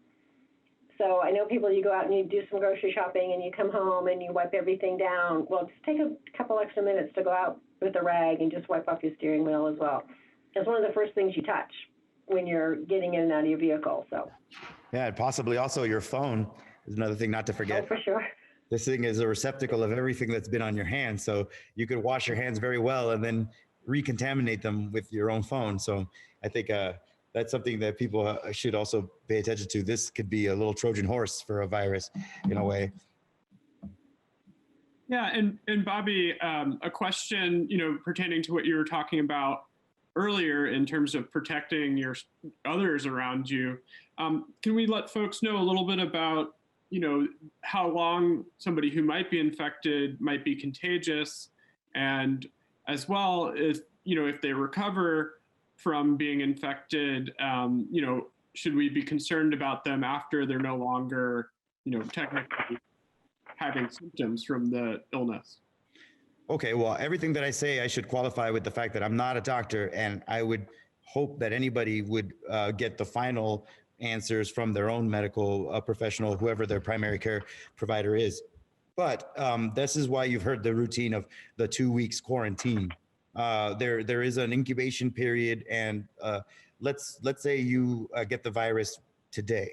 So I know people, you go out and you do some grocery shopping and you come home and you wipe everything down. Well, just take a couple extra minutes to go out with a rag and just wipe off your steering wheel as well. It's one of the first things you touch when you're getting in and out of your vehicle. So yeah, and possibly also your phone is another thing not to forget. Oh, for sure. This thing is a receptacle of everything that's been on your hands. So you could wash your hands very well and then recontaminate them with your own phone. So I think that's something that people should also pay attention to. This could be a little Trojan horse for a virus in a way. Yeah, and Bobby, a question, pertaining to what you were talking about earlier in terms of protecting your others around you. Can we let folks know a little bit about how long somebody who might be infected might be contagious, and as well as, if they recover from being infected, should we be concerned about them after they're no longer, technically having symptoms from the illness? Okay, well, everything that I say, I should qualify with the fact that I'm not a doctor, and I would hope that anybody would get the final answers from their own medical professional, whoever their primary care provider is. But this is why you've heard the routine of the 2 weeks quarantine. There is an incubation period and let's say you get the virus today.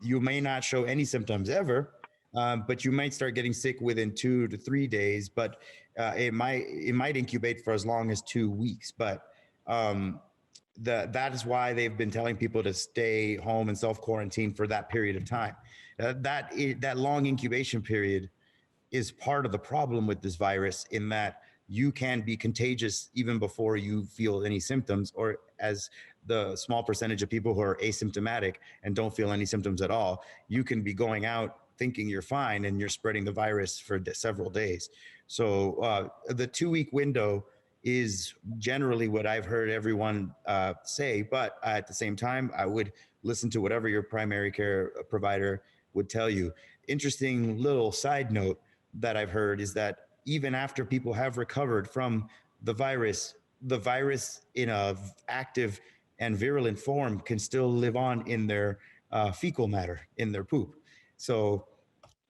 You may not show any symptoms ever, but you might start getting sick within 2 to 3 days. But it might incubate for as long as 2 weeks. But that is why they've been telling people to stay home and self-quarantine for that period of time. That long incubation period is part of the problem with this virus, in that you can be contagious even before you feel any symptoms, or as the small percentage of people who are asymptomatic and don't feel any symptoms at all, you can be going out thinking you're fine and you're spreading the virus for several days. So the 2-week window is generally what I've heard everyone say, but at the same time, I would listen to whatever your primary care provider would tell you. Interesting little side note that I've heard is that even after people have recovered from the virus in a active and virulent form can still live on in their fecal matter, in their poop. So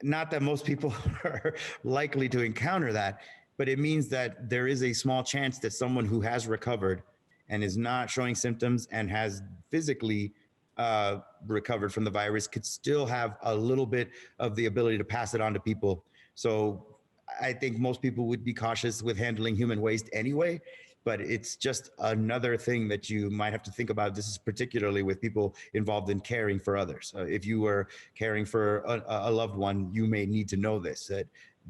not that most people are likely to encounter that, but it means that there is a small chance that someone who has recovered and is not showing symptoms and has physically recovered from the virus could still have a little bit of the ability to pass it on to people. So I think most people would be cautious with handling human waste anyway, but it's just another thing that you might have to think about. This is particularly with people involved in caring for others. If you were caring for a loved one, you may need to know this,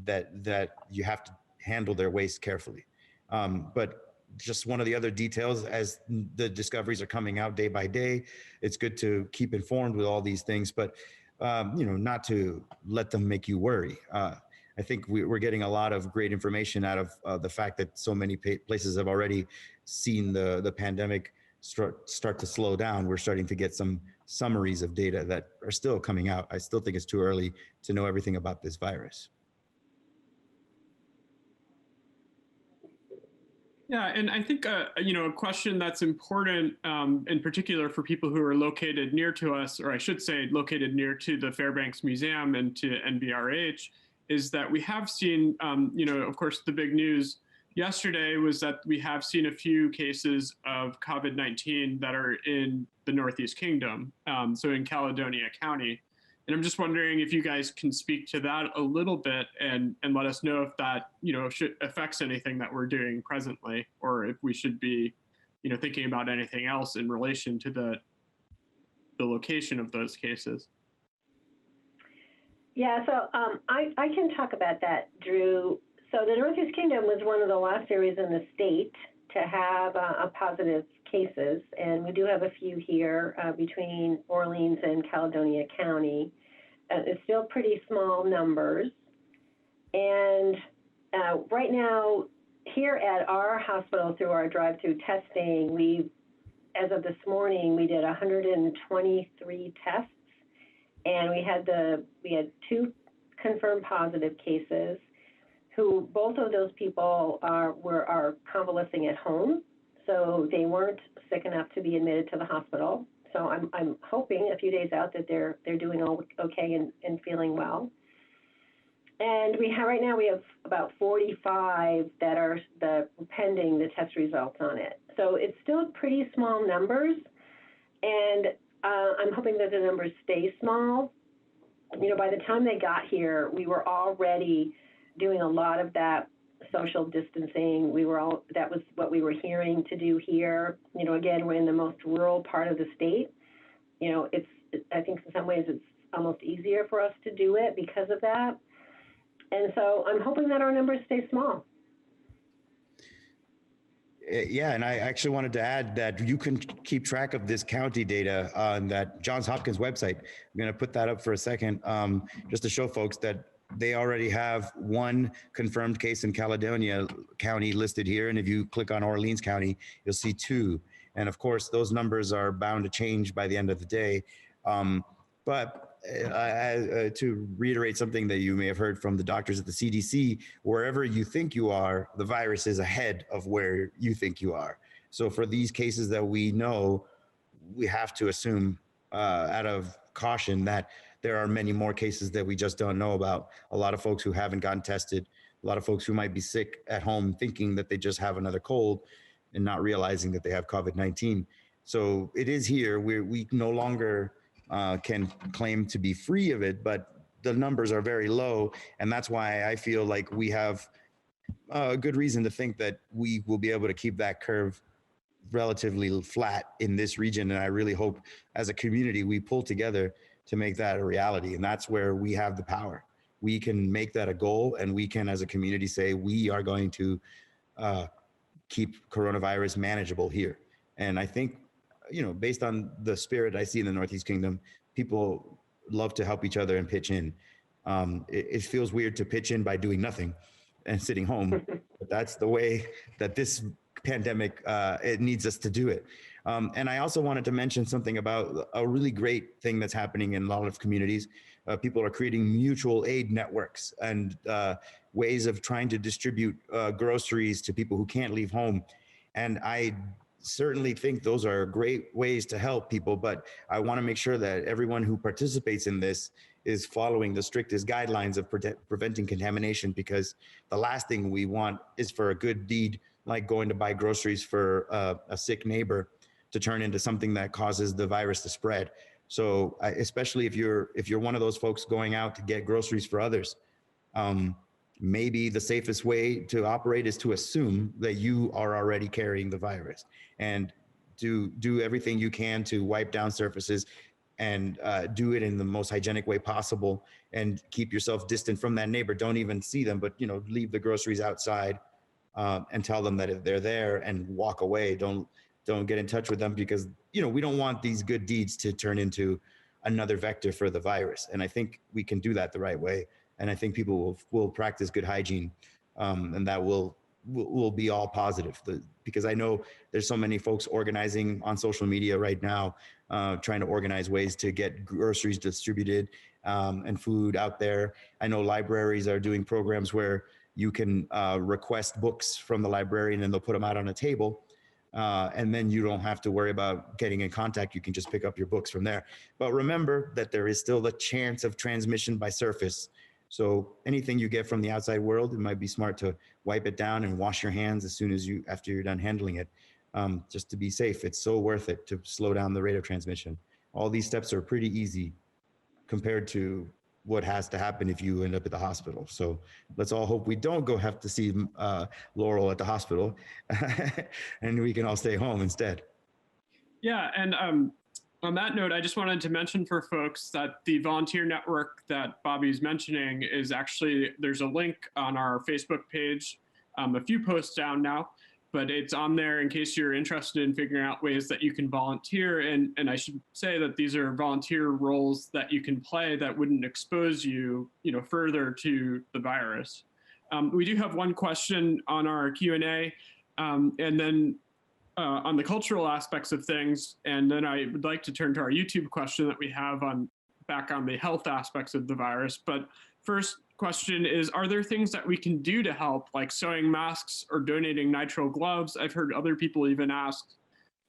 that you have to handle their waste carefully. But just one of the other details, as the discoveries are coming out day by day, it's good to keep informed with all these things, but not to let them make you worry. I think we're getting a lot of great information out of the fact that so many places have already seen the pandemic start to slow down. We're starting to get some summaries of data that are still coming out. I still think it's too early to know everything about this virus. Yeah, and I think a question that's important, in particular for people who are located near to us, or I should say located near to the Fairbanks Museum and to NVRH, is that we have seen, of course, the big news yesterday was that we have seen a few cases of COVID-19 that are in the Northeast Kingdom, so in Caledonia County. And I'm just wondering if you guys can speak to that a little bit and let us know if that, affects anything that we're doing presently, or if we should be, thinking about anything else in relation to the location of those cases. Yeah, so I can talk about that, Drew. So the Northeast Kingdom was one of the last areas in the state to have a positive cases, and we do have a few here between Orleans and Caledonia County. It's still pretty small numbers. And right now, here at our hospital, through our drive-through testing, as of this morning, we did 123 tests. And we had 2 confirmed positive cases, who both of those people are convalescing at home, so they weren't sick enough to be admitted to the hospital. So I'm hoping a few days out that they're doing okay and feeling well. And right now we have about 45 that are pending the test results on it. So it's still pretty small numbers, and I'm hoping that the numbers stay small. By the time they got here, we were already doing a lot of that social distancing. That was what we were hearing to do here. Again, we're in the most rural part of the state. I think in some ways it's almost easier for us to do it because of that. And so I'm hoping that our numbers stay small. Yeah, and I actually wanted to add that you can keep track of this county data on that Johns Hopkins website. I'm going to put that up for a second, just to show folks that they already have 1 confirmed case in Caledonia County listed here. And if you click on Orleans County, you'll see 2. And of course, those numbers are bound to change by the end of the day. But to reiterate something that you may have heard from the doctors at the CDC, wherever you think you are, the virus is ahead of where you think you are. So for these cases that we know, we have to assume out of caution that there are many more cases that we just don't know about. A lot of folks who haven't gotten tested, a lot of folks who might be sick at home thinking that they just have another cold and not realizing that they have COVID-19. So it is here. We no longer can claim to be free of it, but the numbers are very low. And that's why I feel like we have a good reason to think that we will be able to keep that curve relatively flat in this region. And I really hope as a community, we pull together to make that a reality. And that's where we have the power. We can make that a goal, and we can, as a community, say we are going to keep coronavirus manageable here. And I think, based on the spirit I see in the Northeast Kingdom, people love to help each other and pitch in. It feels weird to pitch in by doing nothing and sitting home, but that's the way that this pandemic, it needs us to do it. And I also wanted to mention something about a really great thing that's happening in a lot of communities. People are creating mutual aid networks and ways of trying to distribute groceries to people who can't leave home. And I certainly think those are great ways to help people, but I want to make sure that everyone who participates in this is following the strictest guidelines of preventing contamination, because the last thing we want is for a good deed like going to buy groceries for a sick neighbor to turn into something that causes the virus to spread. So especially if you're one of those folks going out to get groceries for others, maybe the safest way to operate is to assume that you are already carrying the virus, and to do everything you can to wipe down surfaces and do it in the most hygienic way possible, and keep yourself distant from that neighbor. Don't even see them, but leave the groceries outside and tell them that they're there and walk away. Don't get in touch with them, because we don't want these good deeds to turn into another vector for the virus. And I think we can do that the right way. And I think people will practice good hygiene, and that will be all positive. Because I know there's so many folks organizing on social media right now, trying to organize ways to get groceries distributed and food out there. I know libraries are doing programs where you can request books from the librarian, and they'll put them out on a table. And then you don't have to worry about getting in contact. You can just pick up your books from there. But remember that there is still the chance of transmission by surface. So anything you get from the outside world, it might be smart to wipe it down and wash your hands after you're done handling it, just to be safe. It's so worth it to slow down the rate of transmission. All these steps are pretty easy compared to what has to happen if you end up at the hospital. So let's all hope we don't have to see Laurel at the hospital and we can all stay home instead. Yeah, and on that note, I just wanted to mention for folks that the volunteer network that Bobby's mentioning is actually, there's a link on our Facebook page, a few posts down now, but it's on there in case you're interested in figuring out ways that you can volunteer. And I should say that these are volunteer roles that you can play that wouldn't expose you, further to the virus. We do have one question on our Q&A, and then on the cultural aspects of things. And then I would like to turn to our YouTube question that we have back on the health aspects of the virus. But first question is, are there things that we can do to help, like sewing masks or donating nitrile gloves? I've heard other people even ask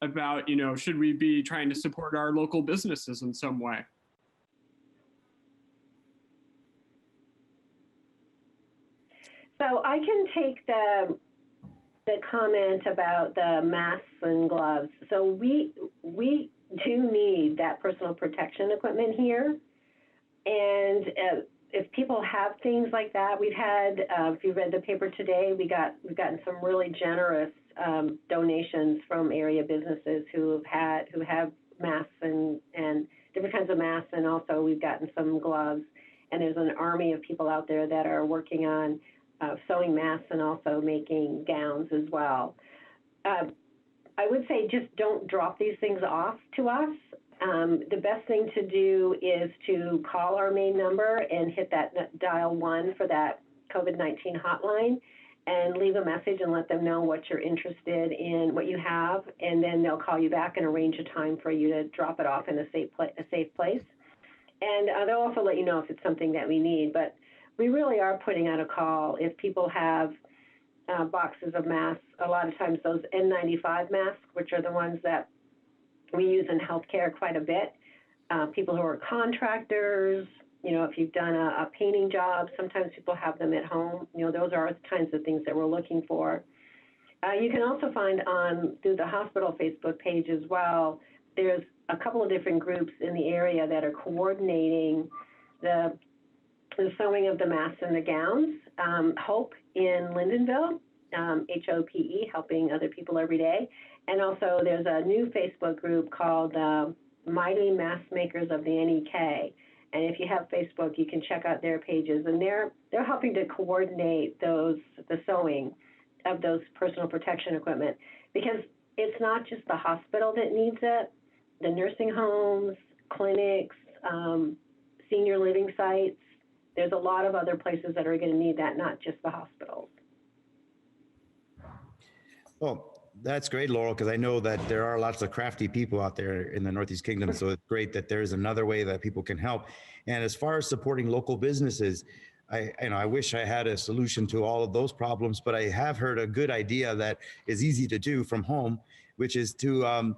about, should we be trying to support our local businesses in some way? So I can take the comment about the masks and gloves. So we do need that personal protection equipment here. And if people have things like that, we've had, if you read the paper today, we've gotten some really generous donations from area businesses who have masks and different kinds of masks, and also we've gotten some gloves. And there's an army of people out there that are working on sewing masks and also making gowns as well. I would say just don't drop these things off to us. The best thing to do is to call our main number and hit that dial 1 for that COVID-19 hotline and leave a message and let them know what you're interested in, what you have, and then they'll call you back and arrange a time for you to drop it off in a safe place. And they'll also let you know if it's something that we need. But we really are putting out a call if people have boxes of masks. A lot of times those N95 masks, which are the ones that we use in healthcare quite a bit. People who are contractors, if you've done a painting job, sometimes people have them at home. Those are the kinds of things that we're looking for. You can also find through the hospital Facebook page as well, there's a couple of different groups in the area that are coordinating the sewing of the masks and the gowns. Hope in Lyndonville, HOPE, helping other people every day. And also there's a new Facebook group called Mighty Mask Makers of the NEK. And if you have Facebook, you can check out their pages. And they're helping to coordinate the sewing of those personal protection equipment, because it's not just the hospital that needs it. The nursing homes, clinics, senior living sites, there's a lot of other places that are going to need that, not just the hospitals. Well, that's great, Laurel, because I know that there are lots of crafty people out there in the Northeast Kingdom. So it's great that there's another way that people can help. And as far as supporting local businesses, I wish I had a solution to all of those problems, but I have heard a good idea that is easy to do from home, which is to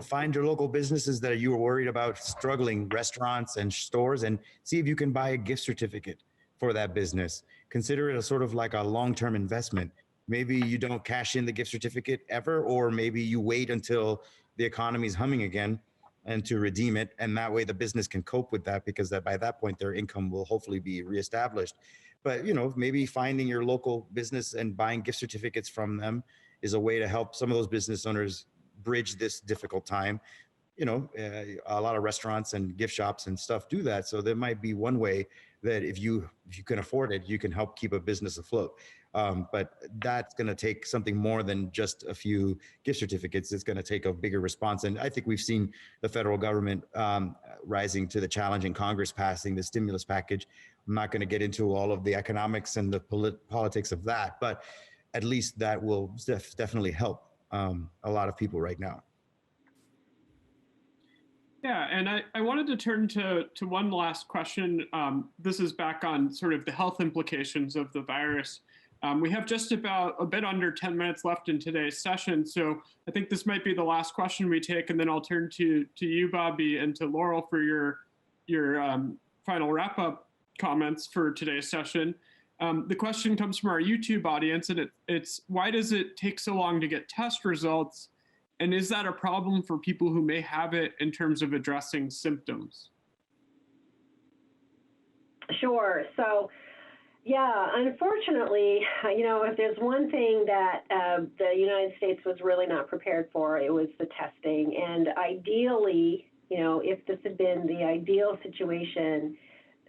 find your local businesses that you were worried about struggling, restaurants and stores, and see if you can buy a gift certificate for that business. Consider it a sort of like a long-term investment. Maybe you don't cash in the gift certificate ever, or maybe you wait until the economy's humming again and to redeem it. And that way the business can cope with that, because by that point, their income will hopefully be reestablished. But, maybe finding your local business and buying gift certificates from them is a way to help some of those business owners bridge this difficult time. A lot of restaurants and gift shops and stuff do that. So there might be one way that if you can afford it, you can help keep a business afloat. But that's going to take something more than just a few gift certificates. It's going to take a bigger response. And I think we've seen the federal government rising to the challenge, and Congress passing the stimulus package. I'm not going to get into all of the economics and the politics of that, but at least that will definitely help a lot of people right now. Yeah, and I wanted to turn to one last question. This is back on sort of the health implications of the virus. We have just about a bit under 10 minutes left in today's session, so I think this might be the last question we take, and then I'll turn to you, Bobby, and to Laurel for your final wrap-up comments for today's session. The question comes from our YouTube audience, and it's why does it take so long to get test results? And is that a problem for people who may have it in terms of addressing symptoms? Sure. So, yeah, unfortunately, if there's one thing that the United States was really not prepared for, it was the testing. And ideally, if this had been the ideal situation,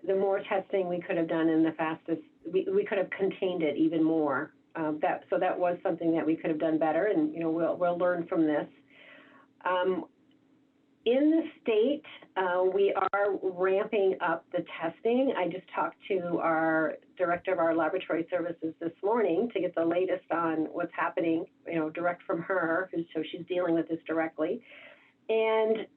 the more testing we could have done in the fastest, we could have contained it even more. So that was something that we could have done better, and we'll learn from this. In the state, we are ramping up the testing. I just talked to our director of our laboratory services this morning to get the latest on what's happening, direct from her, so she's dealing with this directly. And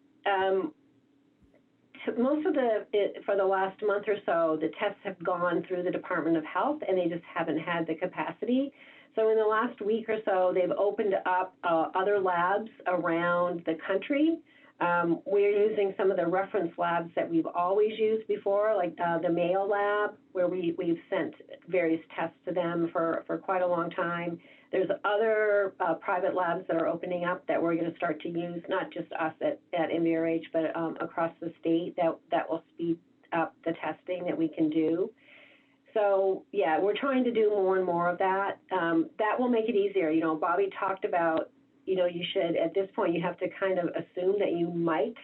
for the last month or so, the tests have gone through the Department of Health, and they just haven't had the capacity. So in the last week or so, they've opened up other labs around the country. We're using some of the reference labs that we've always used before, like the Mayo Lab, where we've sent various tests to them for quite a long time. There's other private labs that are opening up that we're going to start to use, not just us at MVRH, but across the state that will speed up the testing that we can do. So, yeah, we're trying to do more and more of that. That will make it easier. Bobby talked about, you should, at this point, you have to kind of assume that you might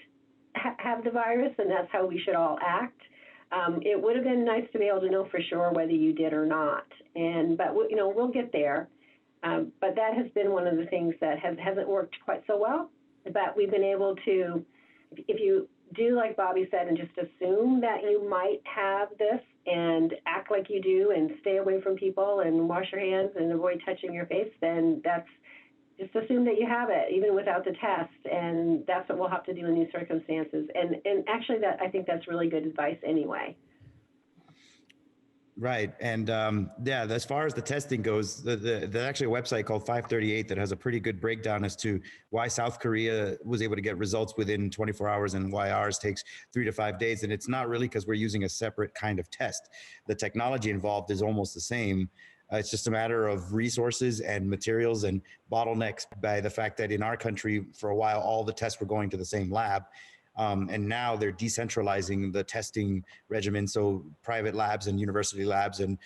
have the virus, and that's how we should all act. It would have been nice to be able to know for sure whether you did or not. But we'll get there. But that has been one of the things that hasn't worked quite so well. But we've been able to, if you do like Bobby said, and just assume that you might have this and act like you do and stay away from people and wash your hands and avoid touching your face, then that's just assume that you have it, even without the test. And that's what we'll have to do in these circumstances. And actually, I think that's really good advice anyway. Right. And as far as the testing goes, there's actually a website called 538 that has a pretty good breakdown as to why South Korea was able to get results within 24 hours and why ours takes 3 to 5 days. And it's not really because we're using a separate kind of test. The technology involved is almost the same. It's just a matter of resources and materials and bottlenecks by the fact that in our country, for a while, all the tests were going to the same lab. And now they're decentralizing the testing regimen. So private labs and university labs and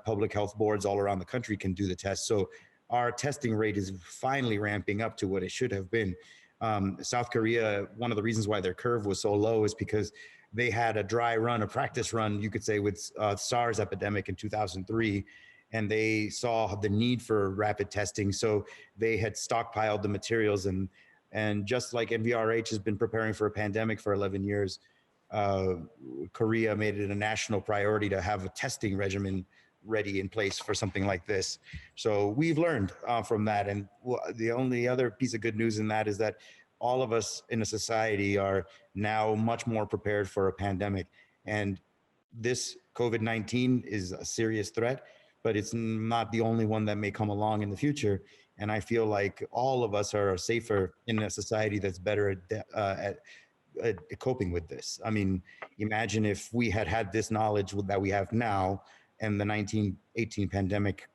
public health boards all around the country can do the test. So our testing rate is finally ramping up to what it should have been. South Korea, one of the reasons why their curve was so low is because they had a dry run, a practice run, you could say, with SARS epidemic in 2003. And they saw the need for rapid testing. So they had stockpiled the materials, and just like NVRH has been preparing for a pandemic for 11 years, Korea made it a national priority to have a testing regimen ready in place for something like this. So we've learned from that. And the only other piece of good news in that is that all of us in a society are now much more prepared for a pandemic. And this COVID-19 is a serious threat, but it's not the only one that may come along in the future. And I feel like all of us are safer in a society that's better at coping with this. I mean, imagine if we had had this knowledge that we have now, and the 1918 pandemic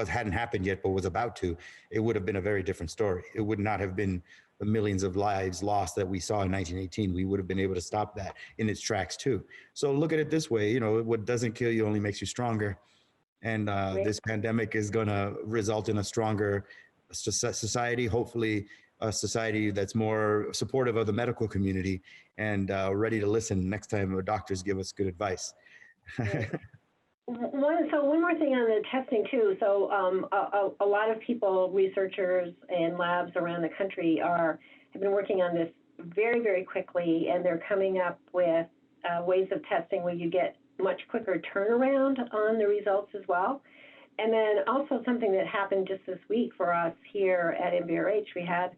hadn't happened yet, but was about to. It would have been a very different story. It would not have been the millions of lives lost that we saw in 1918. We would have been able to stop that in its tracks too. So look at it this way, you know, what doesn't kill you only makes you stronger. And this pandemic is going to result in a stronger society, hopefully a society that's more supportive of the medical community and ready to listen next time our doctors give us good advice. One more thing on the testing too. So a lot of people, researchers and labs around the country have been working on this very, very quickly, and they're coming up with ways of testing where you get much quicker turnaround on the results as well. And then also something that happened just this week for us here at NVRH, we had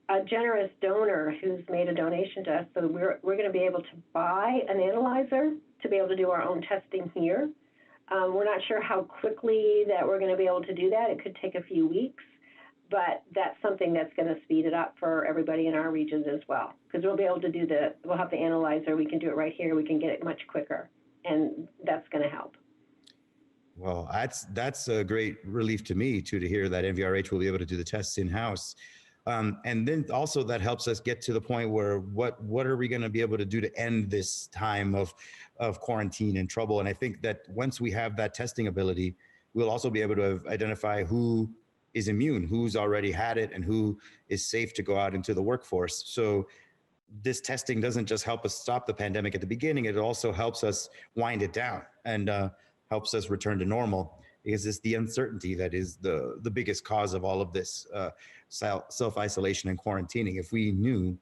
a generous donor who's made a donation to us. So we're going to be able to buy an analyzer to be able to do our own testing here. We're not sure how quickly that we're going to be able to do that. It could take a few weeks, but that's something that's going to speed it up for everybody in our regions as well, because we'll be able to we'll have the analyzer, we can do it right here, we can get it much quicker, and that's going to help. Well, that's a great relief to me too, to hear that NVRH will be able to do the tests in-house. And then also that helps us get to the point where what are we going to be able to do to end this time of quarantine and trouble? And I think that once we have that testing ability, we'll also be able to identify who is immune, who's already had it, and who is safe to go out into the workforce. So this testing doesn't just help us stop the pandemic at the beginning, it also helps us wind it down and helps us return to normal, because it's the uncertainty that is the biggest cause of all of this self-isolation and quarantining. If we knew,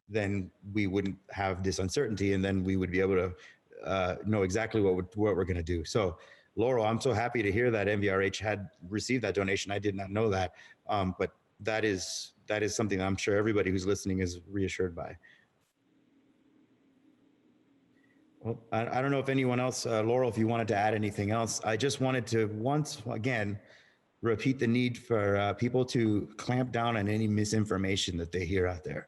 then we wouldn't have this uncertainty, and then we would be able to know exactly what we're going to do. So Laurel, I'm so happy to hear that NVRH had received that donation. I did not know that, but that is something that I'm sure everybody who's listening is reassured by. Well, I don't know if anyone else, Laurel, if you wanted to add anything else. I just wanted to once again repeat the need for people to clamp down on any misinformation that they hear out there.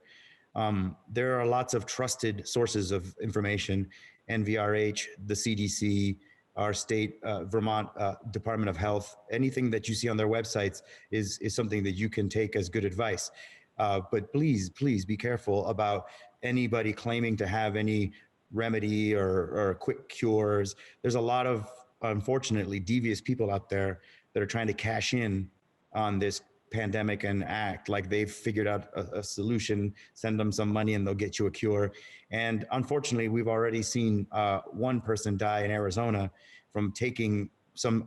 There are lots of trusted sources of information, NVRH, the CDC, our state, Vermont Department of Health. Anything that you see on their websites is something that you can take as good advice. But please be careful about anybody claiming to have any remedy or quick cures. There's a lot of, unfortunately, devious people out there that are trying to cash in on this pandemic and act like they've figured out a solution, send them some money and they'll get you a cure. And unfortunately, we've already seen one person die in Arizona from taking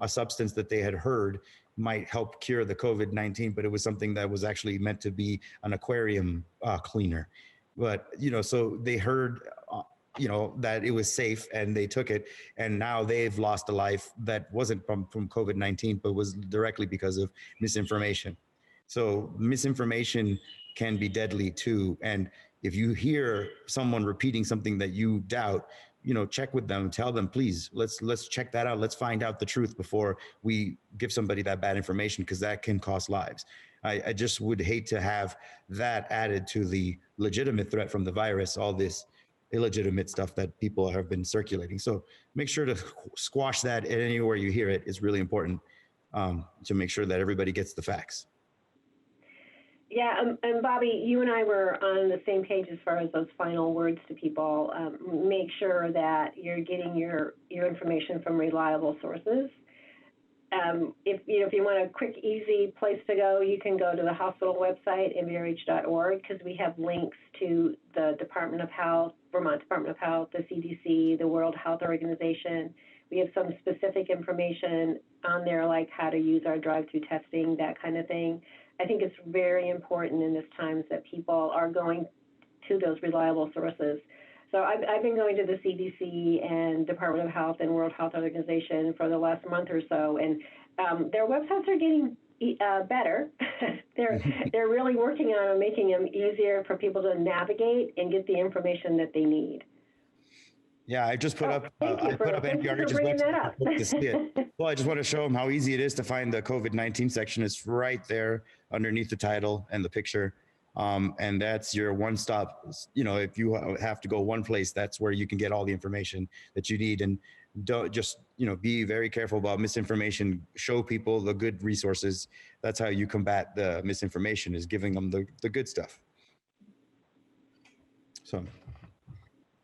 a substance that they had heard might help cure the COVID-19, but it was something that was actually meant to be an aquarium cleaner. But, so they heard that it was safe and they took it, and now they've lost a life that wasn't from COVID-19, but was directly because of misinformation. So misinformation can be deadly too. And if you hear someone repeating something that you doubt, check with them, tell them, please, let's check that out. Let's find out the truth before we give somebody that bad information, because that can cost lives. I just would hate to have that added to the legitimate threat from the virus, all this illegitimate stuff that people have been circulating. So make sure to squash that anywhere you hear it is really important. to make sure that everybody gets the facts. Yeah, and Bobby, you and I were on the same page as far as those final words to people. Make sure that you're getting your information from reliable sources. If you want a quick, easy place to go, you can go to the hospital website, nvrh.org, because we have links to the Department of Health, Vermont Department of Health, the CDC, the World Health Organization. We have some specific information on there, like how to use our drive-through testing, that kind of thing. I think it's very important in this times that people are going to those reliable sources. So I've been going to the CDC and Department of Health and World Health Organization for the last month or so, and their websites are getting better. They're really working on making them easier for people to navigate and get the information that they need. Yeah, I just put up. I put up NPRH's website to see it. Well, I just want to show them how easy it is to find the COVID-19 section. It's right there underneath the title and the picture, and that's your one-stop. If you have to go one place, that's where you can get all the information that you need. And don't just be very careful about misinformation. Show people the good resources. That's how you combat the misinformation, is giving them the good stuff. So.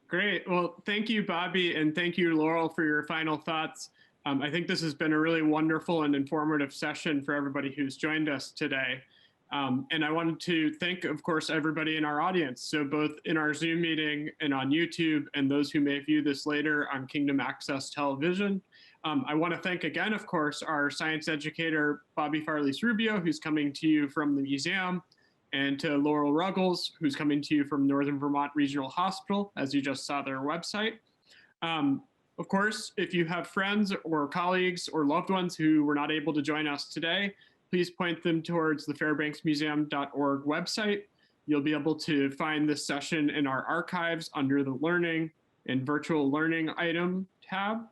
Great. Well, thank you, Bobby, and thank you, Laurel, for your final thoughts. I think this has been a really wonderful and informative session for everybody who's joined us today. And I wanted to thank, of course, everybody in our audience. So both in our Zoom meeting and on YouTube, and those who may view this later on Kingdom Access Television. I want to thank again, of course, our science educator, Bobby Farlice-Rubio, who's coming to you from the museum, and to Laurel Ruggles, who's coming to you from Northern Vermont Regional Hospital, as you just saw their website. Of course, if you have friends or colleagues or loved ones who were not able to join us today, please point them towards the fairbanksmuseum.org website. You'll be able to find this session in our archives under the Learning and Virtual Learning item tab.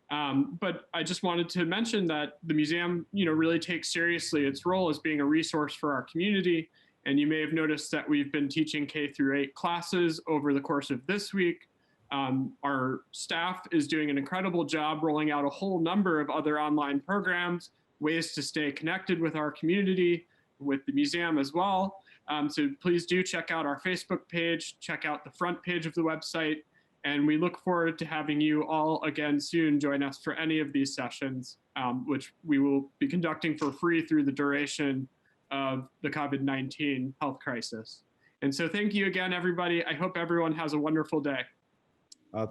But I just wanted to mention that the museum, really takes seriously its role as being a resource for our community. And you may have noticed that we've been teaching K-8 classes over the course of this week. Our staff is doing an incredible job rolling out a whole number of other online programs, ways to stay connected with our community, with the museum as well. So please do check out our Facebook page, check out the front page of the website, and we look forward to having you all again soon join us for any of these sessions, which we will be conducting for free through the duration of the COVID-19 health crisis. And so thank you again, everybody. I hope everyone has a wonderful day.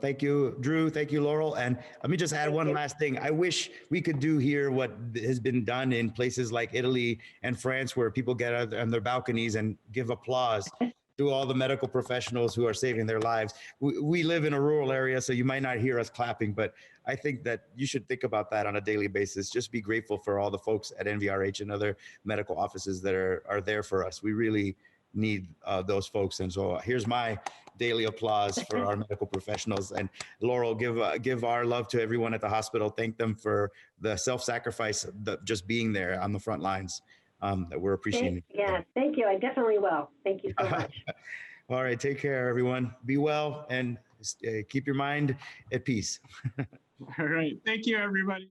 Thank you, Drew. Thank you, Laurel. And let me just add one last thing. I wish we could do here what has been done in places like Italy and France, where people get out on their balconies and give applause to all the medical professionals who are saving their lives. We live in a rural area, so you might not hear us clapping, but I think that you should think about that on a daily basis. Just be grateful for all the folks at NVRH and other medical offices that are there for us. We really need those folks. And so here's my daily applause for our medical professionals. And Laurel, give our love to everyone at the hospital. Thank them for the self-sacrifice, just being there on the front lines, that we're appreciating. Yeah, thank you. I definitely will. Thank you so much. All right, take care, everyone. Be well and keep your mind at peace. All right, thank you, everybody.